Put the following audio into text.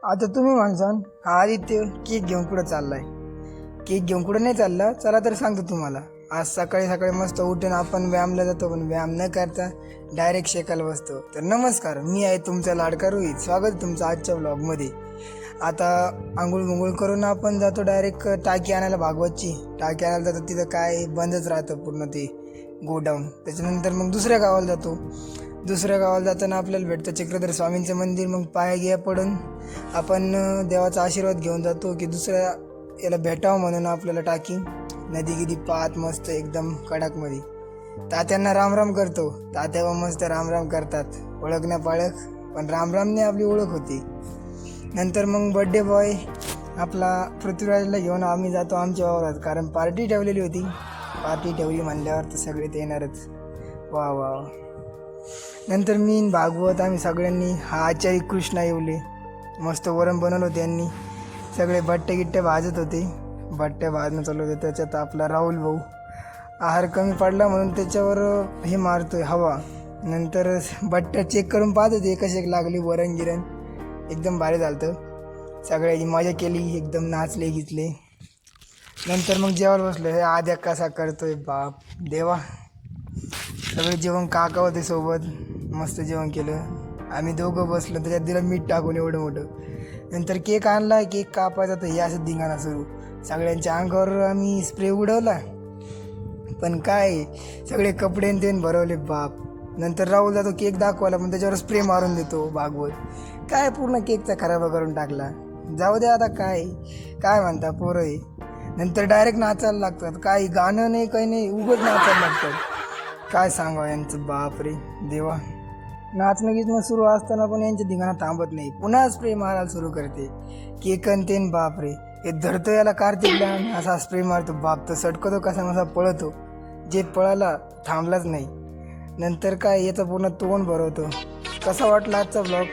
आता तुम्ही म्हणसान हा आदित्य केक घेऊन कुठं चाललाय. केक घेऊन कुठं नाही चालला. चला तर सांगतो तुम्हाला. आज सकाळी सकाळी मस्त उठून आपण व्यायामला जातो, पण व्यायाम न करता डायरेक्ट शेकायला बसतो. तर नमस्कार, मी आहे तुमचा लाडका रोहित. स्वागत आहे तुमचं आजच्या व्लॉगमध्ये. आता आंघोळ मुंघोळ करून आपण जातो डायरेक्ट टाकी आणायला. भागवतची टाकी आणायला जातो. तिथं काय बंदच राहतं पूर्ण ते गोडाऊन. त्याच्यानंतर मग दुसऱ्या गावाला जातो. दुसऱ्या गावाला जाताना आपल्याला भेटतं चक्रधर स्वामींचं मंदिर. मग पाया घ्या पडून आपण देवाचा आशीर्वाद घेऊन जातो की दुसऱ्या याला भेटावं म्हणून आपल्याला टाकी नदी गिदी पाहत मस्त एकदम कडकमध्ये. तात्यांना रामराम करतो. तात्या मस्त रामराम करतात. ओळख ना पाळख, पण रामरामने आपली ओळख होती. नंतर मग बड्डे बॉय आपला पृथ्वीराजला घेऊन आम्ही जातो आमच्या वावरात, कारण पार्टी ठेवलेली होती. पार्टी ठेवली म्हणल्यावर तर सगळे ते येणारच. वा वा. नंतर मी भागवत आम्ही सगळ्यांनी हा आचारी कृष्णा येवले मस्त वरण बनवलं होतं यांनी. सगळे बट्टे गिट्टे भाजत होते. बट्टे भाजणं चालू होते. त्याच्यात आपला राहुल भाऊ आहार कमी पडला म्हणून त्याच्यावर हे मारतोय हवा. नंतर बट्ट्या चेक करून पाहत होते कशी लागली वरण गिरण. एकदम भारी झालं होतं. सगळ्यांनी मजा केली, एकदम नाचले घेतले. नंतर मग जेवायला बसलो. हे आद्या कसा करतोय बाप देवा. सगळे जेवण काका होते सोबत. मस्त जेवण केलं. आम्ही दोघं बसलो, त्याच्यात दिलं मीठ टाकून एवढं मोठं. नंतर केक आणला. केक कापायचा तर हे असं धिंगाणा सुरू. सगळ्यांच्या अंगावर आम्ही स्प्रे उडवला, पण काय सगळे कपडे ते भरवले बाप. नंतर राहुल जातो केक दाखवायला, पण त्याच्यावर स्प्रे मारून देतो भागवत. काय पूर्ण केकचा खराब करून टाकला. जाऊ द्या आता, काय काय म्हणता पोरं आहे. नंतर डायरेक्ट नाचायला लागतात. काही गाणं नाही काही नाही, उगाच नाचायला लागतात. काय सांगावं यांचं बाप रे देवा. नाचणं गीचणं सुरू असताना पण यांच्या धिंगाणा थांबत नाही. पुन्हा स्प्रे मारायला सुरू करते. केकन तेन बाप रे. हे धरतो याला कार्तिकला, असा स्प्रे मारतो बाप. तर सटकतो कसा मसा पळतो. जे पळाला थांबलाच नाही. नंतर काय याचं पूर्ण तोंड भरवतो. कसा वाटला आजचा ब्लॉग